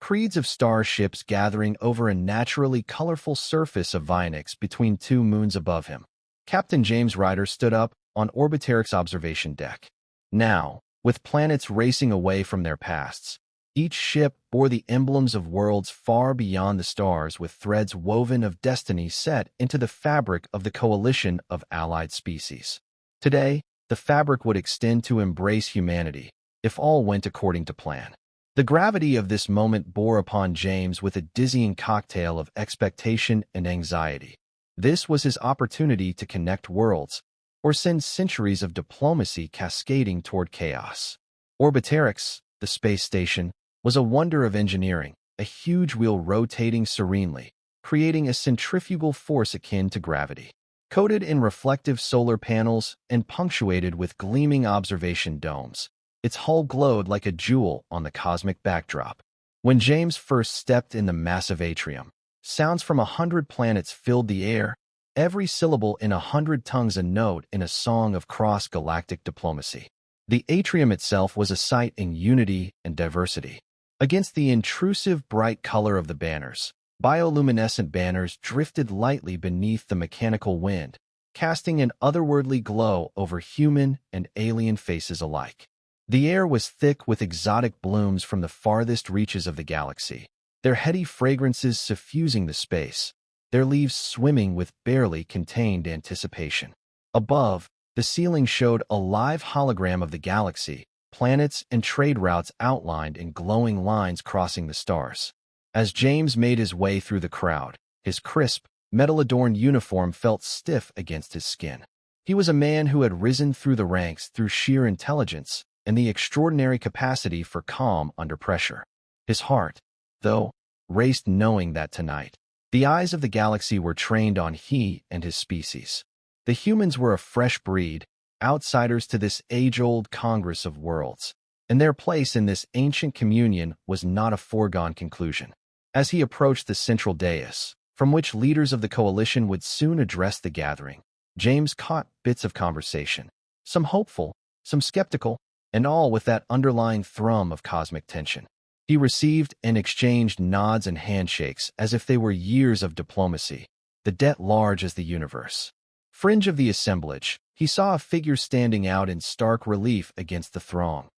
creeds of starships gathering over a naturally colorful surface of Vionix between two moons above him. Captain James Ryder stood up on Orbiteric's observation deck. Now, with planets racing away from their pasts, each ship bore the emblems of worlds far beyond the stars with threads woven of destiny set into the fabric of the coalition of allied species. Today, the fabric would extend to embrace humanity, if all went according to plan. The gravity of this moment bore upon James with a dizzying cocktail of expectation and anxiety. This was his opportunity to connect worlds, or send centuries of diplomacy cascading toward chaos. Orbiterix, the space station, was a wonder of engineering, a huge wheel rotating serenely, creating a centrifugal force akin to gravity. Coated in reflective solar panels and punctuated with gleaming observation domes, its hull glowed like a jewel on the cosmic backdrop. When James first stepped in the massive atrium, sounds from 100 planets filled the air, every syllable in 100 tongues a note in a song of cross-galactic diplomacy. The atrium itself was a sight in unity and diversity. Against the intrusive bright color of the banners, bioluminescent banners drifted lightly beneath the mechanical wind, casting an otherworldly glow over human and alien faces alike. The air was thick with exotic blooms from the farthest reaches of the galaxy, their heady fragrances suffusing the space, their leaves swimming with barely contained anticipation. Above, the ceiling showed a live hologram of the galaxy, planets and trade routes outlined in glowing lines crossing the stars. As James made his way through the crowd, his crisp, metal-adorned uniform felt stiff against his skin. He was a man who had risen through the ranks through sheer intelligence and the extraordinary capacity for calm under pressure. His heart, though, raced knowing that tonight, the eyes of the galaxy were trained on he and his species. The humans were a fresh breed, outsiders to this age-old Congress of Worlds, and their place in this ancient communion was not a foregone conclusion. As he approached the central dais, from which leaders of the coalition would soon address the gathering, James caught bits of conversation, some hopeful, some skeptical, and all with that underlying thrum of cosmic tension. He received and exchanged nods and handshakes as if they were years of diplomacy, the debt large as the universe. Fringe of the assemblage, he saw a figure standing out in stark relief against the throng.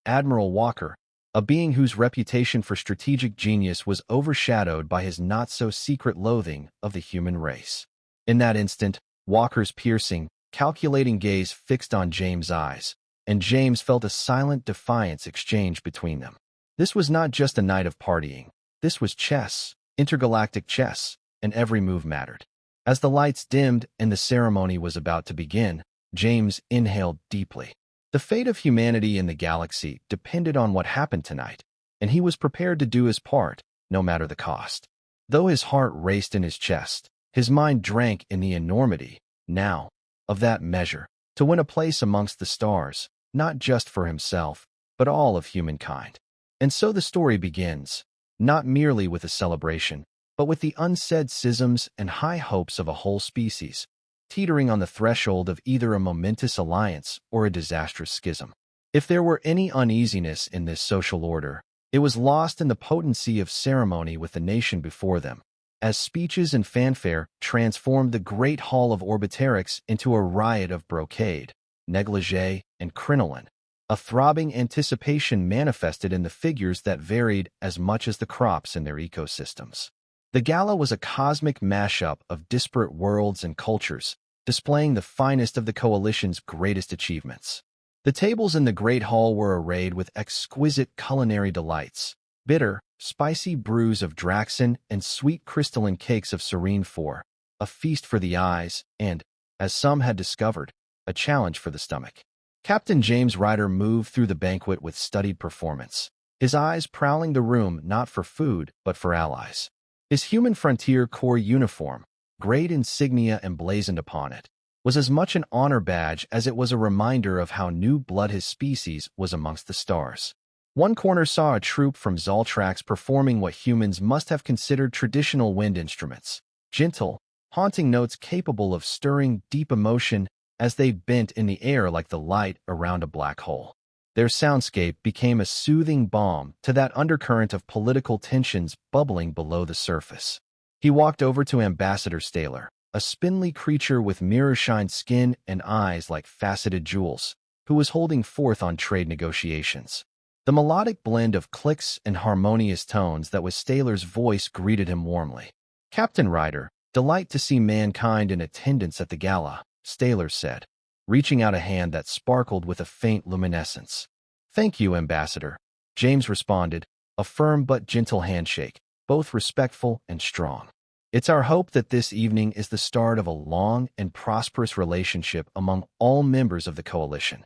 Admiral Walker, a being whose reputation for strategic genius was overshadowed by his not-so-secret loathing of the human race. In that instant, Walker's piercing, calculating gaze fixed on James' eyes, and James felt a silent defiance exchange between them. This was not just a night of partying. This was chess, intergalactic chess, and every move mattered. As the lights dimmed and the ceremony was about to begin, James inhaled deeply. The fate of humanity in the galaxy depended on what happened tonight, and he was prepared to do his part, no matter the cost. Though his heart raced in his chest, his mind drank in the enormity, now, of that measure, to win a place amongst the stars, not just for himself, but all of humankind. And so the story begins, not merely with a celebration, but with the unsaid schisms and high hopes of a whole species, teetering on the threshold of either a momentous alliance or a disastrous schism. If there were any uneasiness in this social order, it was lost in the potency of ceremony with the nation before them, as speeches and fanfare transformed the great hall of Orbiterix into a riot of brocade, negligee, and crinoline. A throbbing anticipation manifested in the figures that varied as much as the crops in their ecosystems. The gala was a cosmic mashup of disparate worlds and cultures, displaying the finest of the coalition's greatest achievements. The tables in the great hall were arrayed with exquisite culinary delights, bitter, spicy brews of Draxon and sweet crystalline cakes of Serene 4, a feast for the eyes and, as some had discovered, a challenge for the stomach. Captain James Ryder moved through the banquet with studied performance, his eyes prowling the room not for food but for allies. His Human Frontier Corps uniform, great insignia emblazoned upon it, was as much an honor badge as it was a reminder of how new blood his species was amongst the stars. One corner saw a troupe from Zoltrax performing what humans must have considered traditional wind instruments, gentle, haunting notes capable of stirring deep emotion as they bent in the air like the light around a black hole. Their soundscape became a soothing balm to that undercurrent of political tensions bubbling below the surface. He walked over to Ambassador Staler, a spindly creature with mirror-shined skin and eyes like faceted jewels, who was holding forth on trade negotiations. The melodic blend of clicks and harmonious tones that was Staler's voice greeted him warmly. "Captain Ryder, delight to see mankind in attendance at the gala," Staler said, reaching out a hand that sparkled with a faint luminescence. "Thank you, Ambassador," James responded, a firm but gentle handshake, both respectful and strong. "It's our hope that this evening is the start of a long and prosperous relationship among all members of the coalition."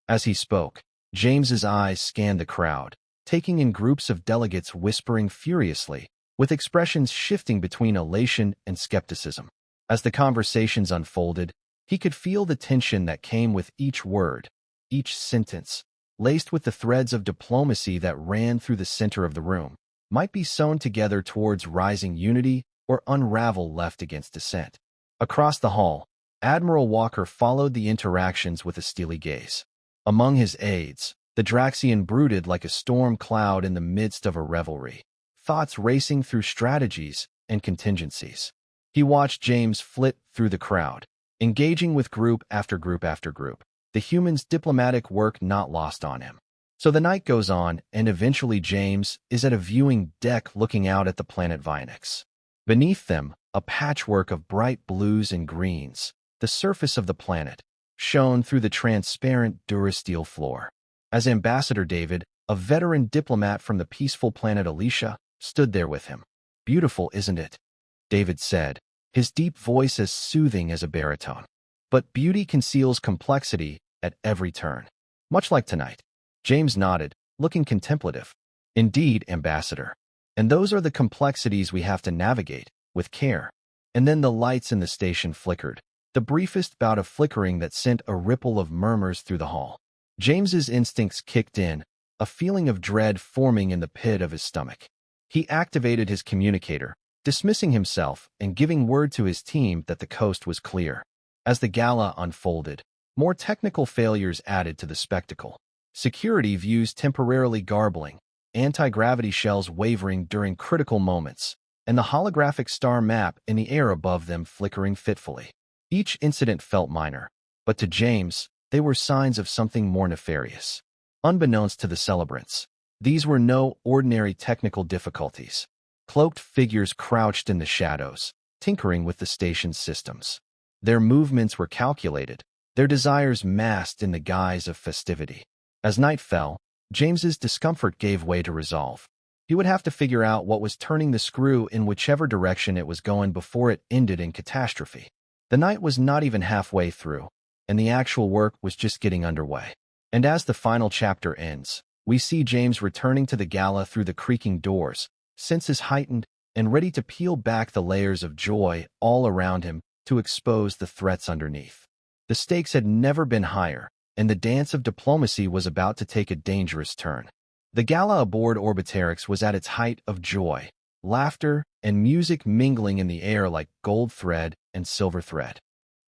As he spoke, James's eyes scanned the crowd, taking in groups of delegates whispering furiously, with expressions shifting between elation and skepticism. As the conversations unfolded, he could feel the tension that came with each word, each sentence, laced with the threads of diplomacy that ran through the center of the room, might be sewn together towards rising unity or unravel left against dissent. Across the hall, Admiral Walker followed the interactions with a steely gaze. Among his aides, the Draxian brooded like a storm cloud in the midst of a revelry, thoughts racing through strategies and contingencies. He watched James flit through the crowd, engaging with group after group after group, the human's diplomatic work not lost on him. So the night goes on, and eventually James is at a viewing deck looking out at the planet Vinix. Beneath them, a patchwork of bright blues and greens, the surface of the planet, shone through the transparent durasteel floor. As Ambassador David, a veteran diplomat from the peaceful planet Alicia, stood there with him. "Beautiful, isn't it?" David said, his deep voice as soothing as a baritone. "But beauty conceals complexity at every turn. Much like tonight." James nodded, looking contemplative. "Indeed, Ambassador. And those are the complexities we have to navigate, with care." And then the lights in the station flickered, the briefest bout of flickering that sent a ripple of murmurs through the hall. James's instincts kicked in, a feeling of dread forming in the pit of his stomach. He activated his communicator, dismissing himself and giving word to his team that the coast was clear. As the gala unfolded, more technical failures added to the spectacle. Security views temporarily garbling, anti-gravity shells wavering during critical moments, and the holographic star map in the air above them flickering fitfully. Each incident felt minor, but to James, they were signs of something more nefarious. Unbeknownst to the celebrants, these were no ordinary technical difficulties. Cloaked figures crouched in the shadows, tinkering with the station's systems. Their movements were calculated, their desires masked in the guise of festivity. As night fell, James's discomfort gave way to resolve. He would have to figure out what was turning the screw in whichever direction it was going before it ended in catastrophe. The night was not even halfway through, and the actual work was just getting underway. And as the final chapter ends, we see James returning to the gala through the creaking doors, senses heightened and ready to peel back the layers of joy all around him to expose the threats underneath. The stakes had never been higher, and the dance of diplomacy was about to take a dangerous turn. The gala aboard Orbiterix was at its height of joy, laughter, and music mingling in the air like gold thread and silver thread.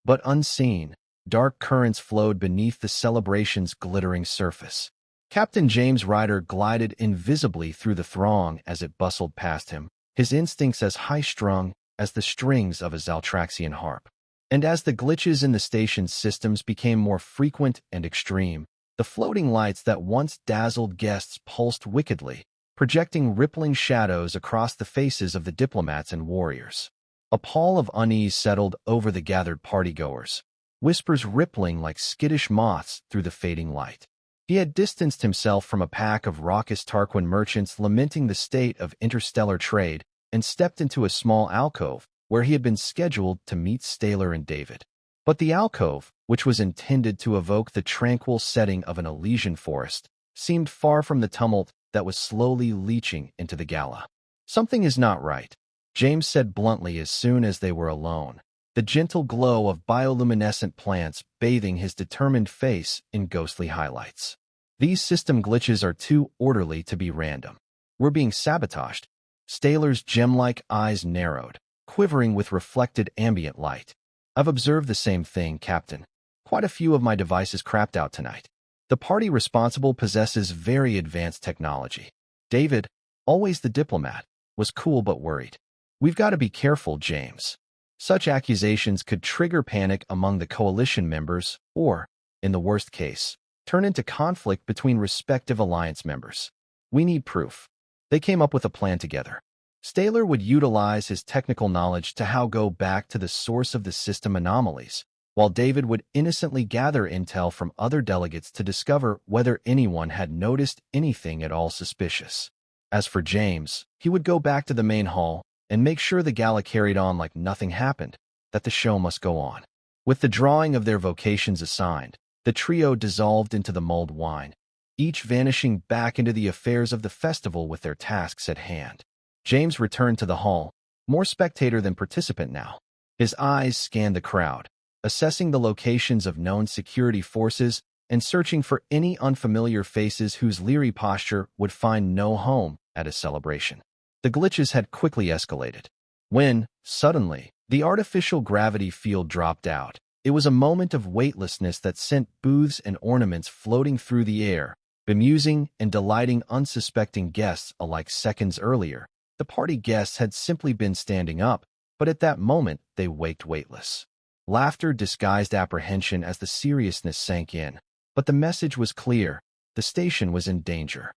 But unseen, dark currents flowed beneath the celebration's glittering surface. Captain James Ryder glided invisibly through the throng as it bustled past him, his instincts as high-strung as the strings of a Zaltraxian harp. And as the glitches in the station's systems became more frequent and extreme, the floating lights that once dazzled guests pulsed wickedly, projecting rippling shadows across the faces of the diplomats and warriors. A pall of unease settled over the gathered partygoers, whispers rippling like skittish moths through the fading light. He had distanced himself from a pack of raucous Tarquin merchants lamenting the state of interstellar trade and stepped into a small alcove where he had been scheduled to meet Staler and David. But the alcove, which was intended to evoke the tranquil setting of an Elysian forest, seemed far from the tumult that was slowly leaching into the gala. "Something is not right," James said bluntly as soon as they were alone, the gentle glow of bioluminescent plants bathing his determined face in ghostly highlights. "These system glitches are too orderly to be random. We're being sabotaged." Staler's gem-like eyes narrowed, quivering with reflected ambient light. "I've observed the same thing, Captain. Quite a few of my devices crapped out tonight." The party responsible possesses very advanced technology. David, always the diplomat, was cool but worried. We've got to be careful, James. Such accusations could trigger panic among the coalition members or, in the worst case, turn into conflict between respective alliance members. We need proof. They came up with a plan together. Staler would utilize his technical knowledge to go back to the source of the system anomalies, while David would innocently gather intel from other delegates to discover whether anyone had noticed anything at all suspicious. As for James, he would go back to the main hall and make sure the gala carried on like nothing happened, that the show must go on. With the drawing of their vocations assigned, the trio dissolved into the mulled wine, each vanishing back into the affairs of the festival with their tasks at hand. James returned to the hall, more spectator than participant now. His eyes scanned the crowd, assessing the locations of known security forces and searching for any unfamiliar faces whose leery posture would find no home at a celebration. The glitches had quickly escalated. When, suddenly, the artificial gravity field dropped out, it was a moment of weightlessness that sent booths and ornaments floating through the air, bemusing and delighting unsuspecting guests alike. Seconds earlier, the party guests had simply been standing up, but at that moment they waked weightless. Laughter disguised apprehension as the seriousness sank in, but the message was clear: the station was in danger.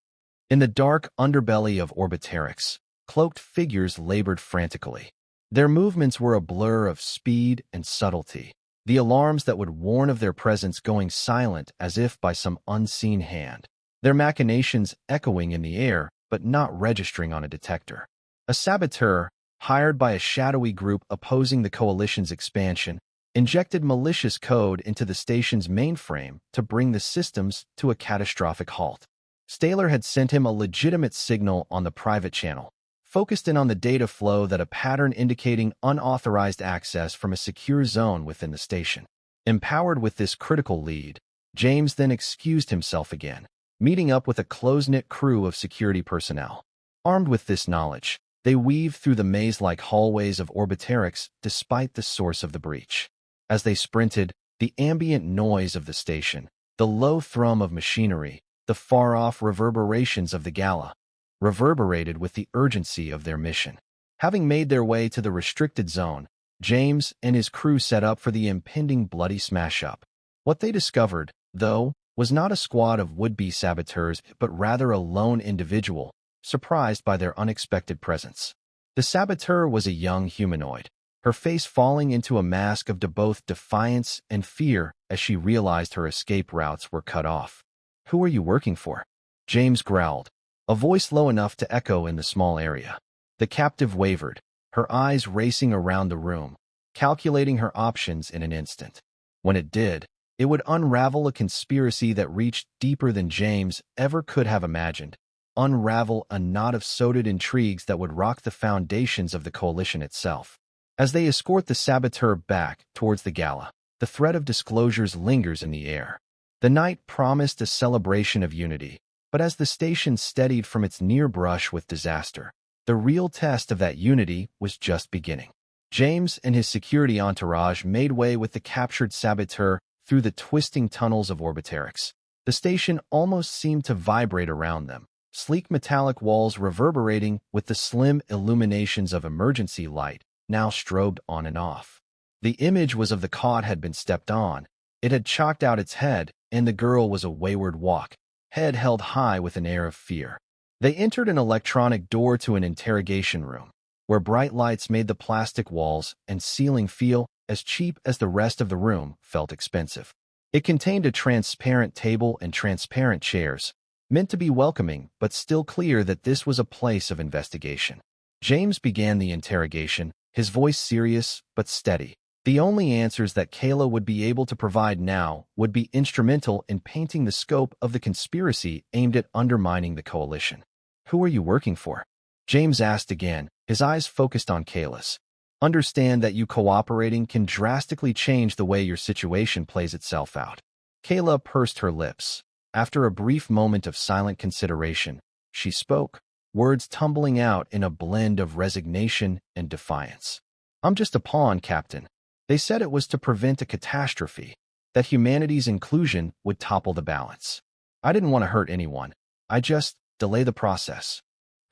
In the dark underbelly of Orbiterix, cloaked figures labored frantically. Their movements were a blur of speed and subtlety, the alarms that would warn of their presence going silent as if by some unseen hand, their machinations echoing in the air but not registering on a detector. A saboteur, hired by a shadowy group opposing the coalition's expansion, injected malicious code into the station's mainframe to bring the systems to a catastrophic halt. Staler had sent him a legitimate signal on the private channel, focused in on the data flow that a pattern indicating unauthorized access from a secure zone within the station. Empowered with this critical lead, James then excused himself again, meeting up with a close-knit crew of security personnel. Armed with this knowledge, they weaved through the maze-like hallways of Orbiterix despite the source of the breach. As they sprinted, the ambient noise of the station, the low thrum of machinery, the far-off reverberations of the gala, reverberated with the urgency of their mission. Having made their way to the restricted zone, James and his crew set up for the impending bloody smash-up. What they discovered, though, was not a squad of would-be saboteurs, but rather a lone individual, surprised by their unexpected presence. The saboteur was a young humanoid, her face falling into a mask of both defiance and fear as she realized her escape routes were cut off. "Who are you working for?" James growled, a voice low enough to echo in the small area. The captive wavered, her eyes racing around the room, calculating her options in an instant. When it did, it would unravel a conspiracy that reached deeper than James ever could have imagined, unravel a knot of sordid intrigues that would rock the foundations of the coalition itself. As they escort the saboteur back towards the gala, the threat of disclosures lingers in the air. The night promised a celebration of unity, but as the station steadied from its near brush with disaster, the real test of that unity was just beginning. James and his security entourage made way with the captured saboteur through the twisting tunnels of Orbiterix. The station almost seemed to vibrate around them, sleek metallic walls reverberating with the slim illuminations of emergency light, now strobed on and off. The image was of the cot had been stepped on, it had chalked out its head, and the girl was a wayward walk, head held high with an air of fear. They entered an electronic door to an interrogation room, where bright lights made the plastic walls and ceiling feel as cheap as the rest of the room felt expensive. It contained a transparent table and transparent chairs, meant to be welcoming but still clear that this was a place of investigation. James began the interrogation, his voice serious but steady. The only answers that Kayla would be able to provide now would be instrumental in painting the scope of the conspiracy aimed at undermining the coalition. "Who are you working for?" James asked again, his eyes focused on Kayla's. "Understand that you cooperating can drastically change the way your situation plays itself out." Kayla pursed her lips. After a brief moment of silent consideration, she spoke, words tumbling out in a blend of resignation and defiance. "I'm just a pawn, Captain. They said it was to prevent a catastrophe. that humanity's inclusion would topple the balance. I didn't want to hurt anyone. I just delay the process.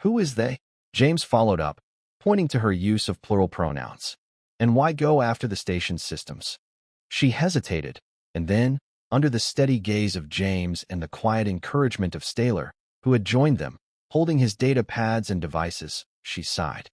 Who is they? James followed up, pointing to her use of plural pronouns. And why go after the station's systems? She hesitated, and then, under the steady gaze of James and the quiet encouragement of Staler, who had joined them, holding his data pads and devices, she sighed.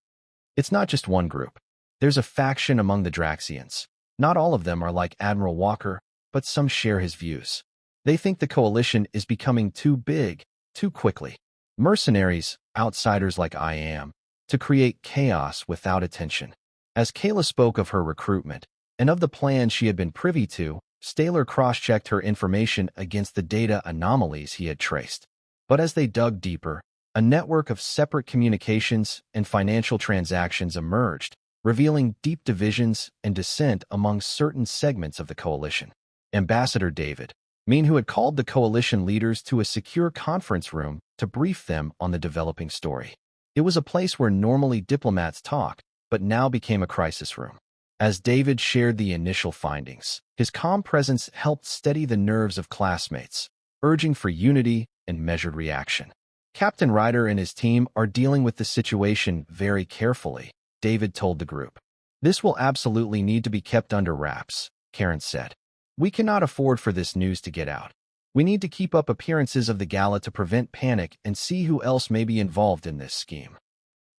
It's not just one group. There's a faction among the Draxians. Not all of them are like Admiral Walker, but some share his views. They think the coalition is becoming too big, too quickly. Mercenaries, outsiders like I am, to create chaos without attention. As Kayla spoke of her recruitment, and of the plans she had been privy to, Staler cross-checked her information against the data anomalies he had traced. But as they dug deeper, a network of separate communications and financial transactions emerged, revealing deep divisions and dissent among certain segments of the coalition. Ambassador David Mean, who had called the coalition leaders to a secure conference room to brief them on the developing story. It was a place where normally diplomats talk, but now became a crisis room. As David shared the initial findings, his calm presence helped steady the nerves of classmates, urging for unity and measured reaction. Captain Ryder and his team are dealing with the situation very carefully, David told the group. This will absolutely need to be kept under wraps, Karen said. We cannot afford for this news to get out. We need to keep up appearances of the gala to prevent panic and see who else may be involved in this scheme.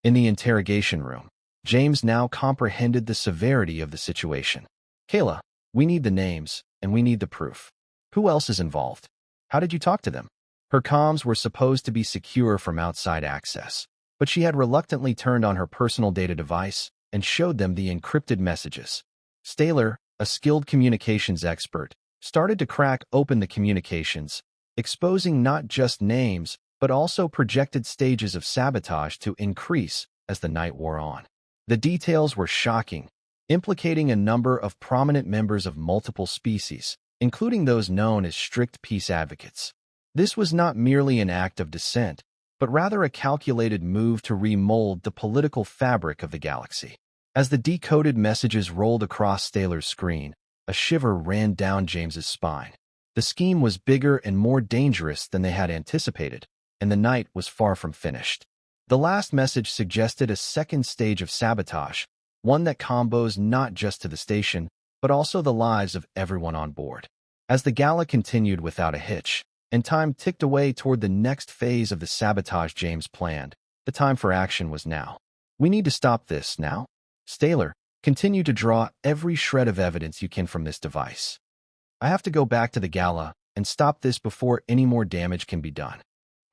In the interrogation room, James now comprehended the severity of the situation. Kayla, we need the names, and we need the proof. Who else is involved? How did you talk to them? Her comms were supposed to be secure from outside access, but she had reluctantly turned on her personal data device and showed them the encrypted messages. Staler, a skilled communications expert, started to crack open the communications, exposing not just names, but also projected stages of sabotage to increase as the night wore on. The details were shocking, implicating a number of prominent members of multiple species, including those known as strict peace advocates. This was not merely an act of dissent, but rather a calculated move to remold the political fabric of the galaxy. As the decoded messages rolled across Staler's screen, a shiver ran down James's spine. The scheme was bigger and more dangerous than they had anticipated, and the night was far from finished. The last message suggested a second stage of sabotage, one that combos not just to the station, but also the lives of everyone on board. As the gala continued without a hitch, and time ticked away toward the next phase of the sabotage James planned, the time for action was now. We need to stop this now. Staler, continue to draw every shred of evidence you can from this device. I have to go back to the gala and stop this before any more damage can be done.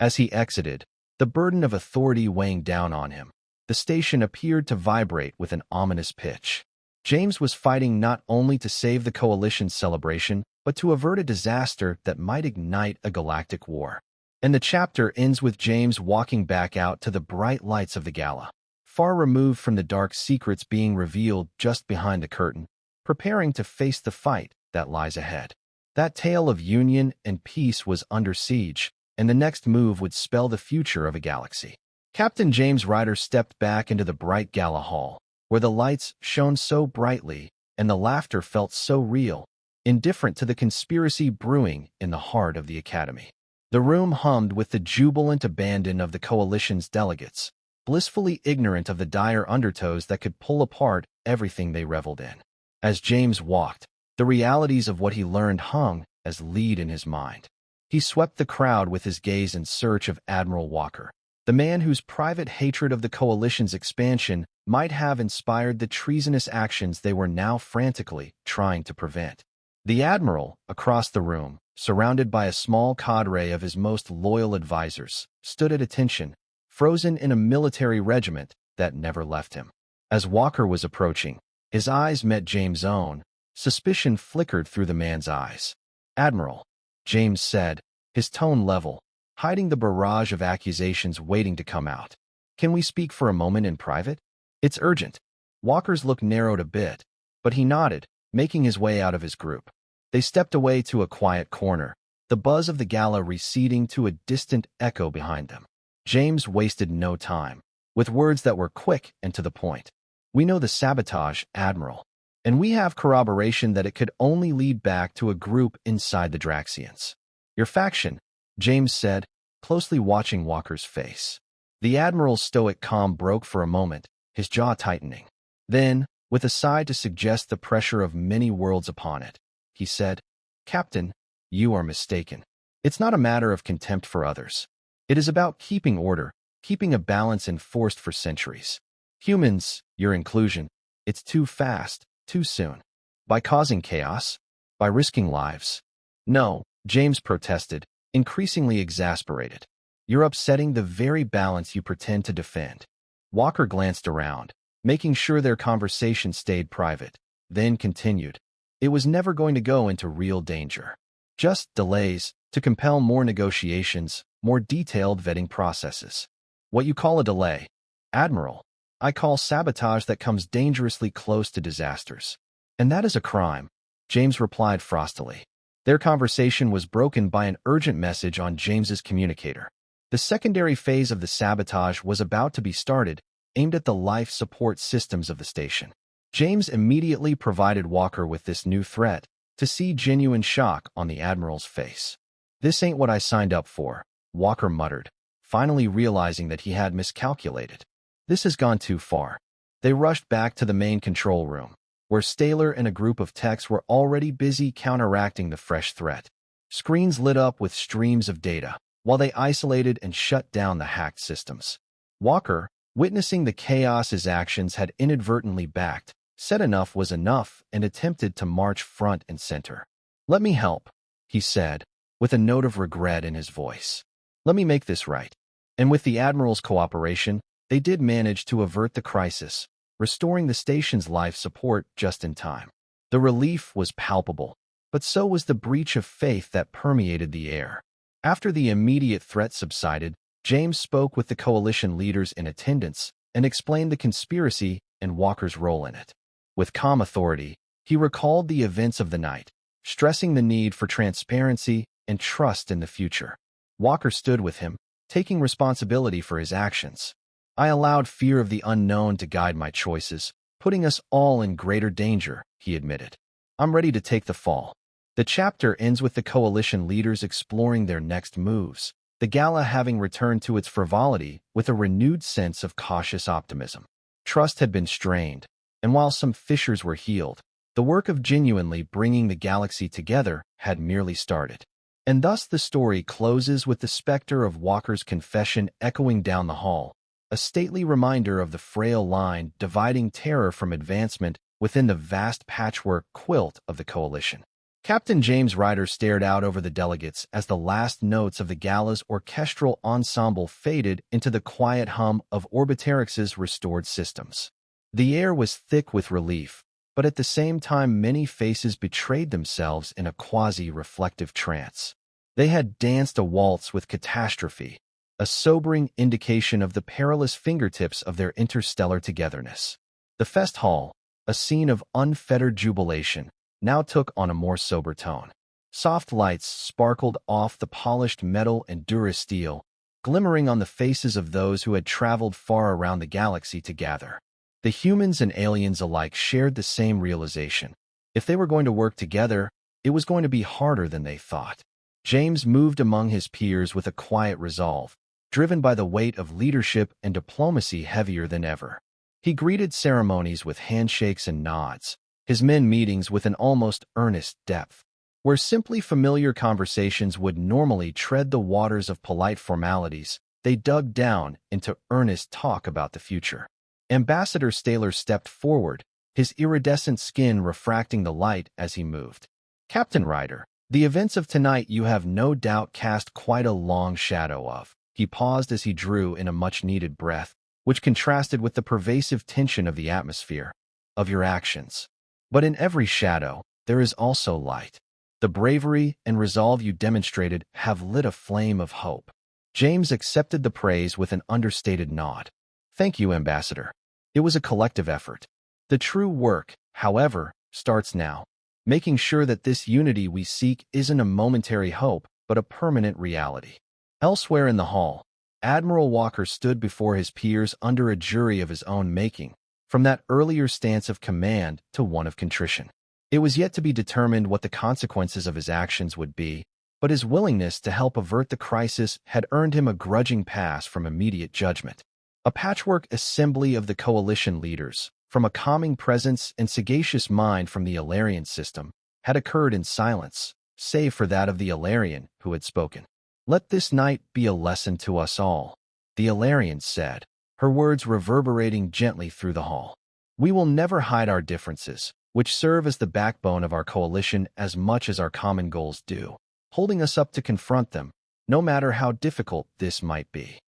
As he exited, the burden of authority weighing down on him, the station appeared to vibrate with an ominous pitch. James was fighting not only to save the coalition's celebration, but to avert a disaster that might ignite a galactic war. And the chapter ends with James walking back out to the bright lights of the gala, far removed from the dark secrets being revealed just behind the curtain, preparing to face the fight that lies ahead. That tale of union and peace was under siege, and the next move would spell the future of a galaxy. Captain James Ryder stepped back into the bright gala hall, where the lights shone so brightly and the laughter felt so real, indifferent to the conspiracy brewing in the heart of the Academy. The room hummed with the jubilant abandon of the coalition's delegates, blissfully ignorant of the dire undertows that could pull apart everything they reveled in. As James walked, the realities of what he learned hung as lead in his mind. He swept the crowd with his gaze in search of Admiral Walker, the man whose private hatred of the coalition's expansion might have inspired the treasonous actions they were now frantically trying to prevent. The Admiral, across the room, surrounded by a small cadre of his most loyal advisors, stood at attention, frozen in a military regiment that never left him. As Walker was approaching, his eyes met James' own. Suspicion flickered through the man's eyes. "Admiral," James said, his tone level, hiding the barrage of accusations waiting to come out. "Can we speak for a moment in private? It's urgent." Walker's look narrowed a bit, but he nodded, making his way out of his group. They stepped away to a quiet corner, the buzz of the gala receding to a distant echo behind them. James wasted no time, with words that were quick and to the point. "We know the sabotage, Admiral. and we have corroboration that it could only lead back to a group inside the Draxians. Your faction, James said, closely watching Walker's face. The Admiral's stoic calm broke for a moment, his jaw tightening. Then, with a sigh to suggest the pressure of many worlds upon it, he said, Captain, you are mistaken. It's not a matter of contempt for others. It is about keeping order, keeping a balance enforced for centuries. Humans, your inclusion, it's too fast, too soon. By causing chaos? By risking lives? No, James protested, increasingly exasperated. You're upsetting the very balance you pretend to defend. Walker glanced around, making sure their conversation stayed private, then continued. It was never going to go into real danger. Just delays to compel more negotiations, more detailed vetting processes. What you call a delay, Admiral, I call sabotage that comes dangerously close to disasters. And that is a crime, James replied frostily. Their conversation was broken by an urgent message on James's communicator. The secondary phase of the sabotage was about to be started, aimed at the life support systems of the station. James immediately provided Walker with this new threat, to see genuine shock on the Admiral's face. This ain't what I signed up for, Walker muttered, finally realizing that he had miscalculated. This has gone too far. They rushed back to the main control room, where Staler and a group of techs were already busy counteracting the fresh threat. Screens lit up with streams of data, while they isolated and shut down the hacked systems. Walker, witnessing the chaos his actions had inadvertently backed, said enough was enough and attempted to march front and center. Let me help, he said, with a note of regret in his voice. Let me make this right. And with the Admiral's cooperation, they did manage to avert the crisis, restoring the station's life support just in time. The relief was palpable, but so was the breach of faith that permeated the air. After the immediate threat subsided, James spoke with the coalition leaders in attendance and explained the conspiracy and Walker's role in it. With calm authority, he recalled the events of the night, stressing the need for transparency and trust in the future. Walker stood with him, taking responsibility for his actions. I allowed fear of the unknown to guide my choices, putting us all in greater danger, he admitted. I'm ready to take the fall. The chapter ends with the coalition leaders exploring their next moves, the gala having returned to its frivolity with a renewed sense of cautious optimism. Trust had been strained, and while some fissures were healed, the work of genuinely bringing the galaxy together had merely started. And thus the story closes with the specter of Walker's confession echoing down the hall, a stately reminder of the frail line dividing terror from advancement within the vast patchwork quilt of the coalition. Captain James Ryder stared out over the delegates as the last notes of the gala's orchestral ensemble faded into the quiet hum of Orbiterix's restored systems. The air was thick with relief, but at the same time many faces betrayed themselves in a quasi-reflective trance. They had danced a waltz with catastrophe, a sobering indication of the perilous fingertips of their interstellar togetherness. The fest hall, a scene of unfettered jubilation, now took on a more sober tone. Soft lights sparkled off the polished metal and durasteel, glimmering on the faces of those who had traveled far around the galaxy to gather. The humans and aliens alike shared the same realization. If they were going to work together, it was going to be harder than they thought. James moved among his peers with a quiet resolve, driven by the weight of leadership and diplomacy heavier than ever. He greeted ceremonies with handshakes and nods, his men meetings with an almost earnest depth. Where simply familiar conversations would normally tread the waters of polite formalities, they dug down into earnest talk about the future. Ambassador Staler stepped forward, his iridescent skin refracting the light as he moved. Captain Ryder, the events of tonight you have no doubt cast quite a long shadow of. He paused as he drew in a much-needed breath, which contrasted with the pervasive tension of the atmosphere, of your actions. But in every shadow, there is also light. The bravery and resolve you demonstrated have lit a flame of hope. James accepted the praise with an understated nod. Thank you, Ambassador. It was a collective effort. The true work, however, starts now, making sure that this unity we seek isn't a momentary hope, but a permanent reality. Elsewhere in the hall, Admiral Walker stood before his peers under a jury of his own making, from that earlier stance of command to one of contrition. It was yet to be determined what the consequences of his actions would be, but his willingness to help avert the crisis had earned him a grudging pass from immediate judgment. A patchwork assembly of the coalition leaders, from a calming presence and sagacious mind from the Alarian system, had occurred in silence, save for that of the Alarian who had spoken. "Let this night be a lesson to us all," the Alarian said, her words reverberating gently through the hall. "We will never hide our differences, which serve as the backbone of our coalition as much as our common goals do, holding us up to confront them, no matter how difficult this might be."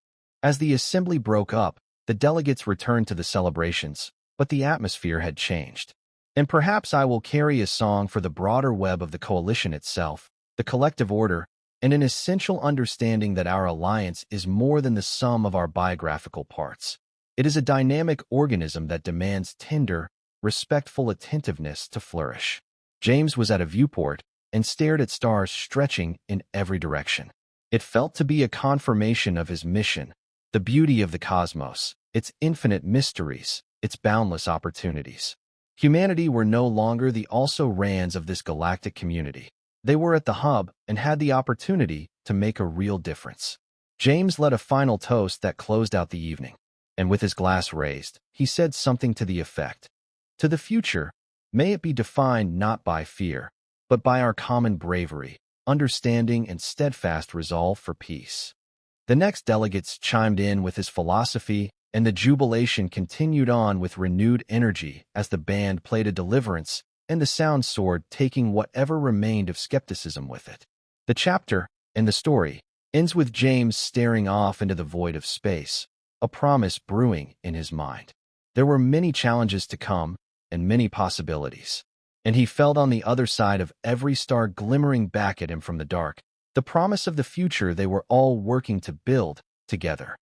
As the assembly broke up, the delegates returned to the celebrations, but the atmosphere had changed. "And perhaps I will carry a song for the broader web of the coalition itself, the collective order, and an essential understanding that our alliance is more than the sum of our biographical parts. It is a dynamic organism that demands tender, respectful attentiveness to flourish." James was at a viewport and stared at stars stretching in every direction. It felt to be a confirmation of his mission, the beauty of the cosmos, its infinite mysteries, its boundless opportunities. Humanity were no longer the also-rans of this galactic community. They were at the hub and had the opportunity to make a real difference. James led a final toast that closed out the evening, and with his glass raised, he said something to the effect, "To the future, may it be defined not by fear, but by our common bravery, understanding, and steadfast resolve for peace." The next delegates chimed in with his philosophy, and the jubilation continued on with renewed energy as the band played a deliverance, and the sound soared, taking whatever remained of skepticism with it. The chapter, and the story, ends with James staring off into the void of space, a promise brewing in his mind. There were many challenges to come, and many possibilities, and he felt on the other side of every star glimmering back at him from the dark, the promise of the future they were all working to build together.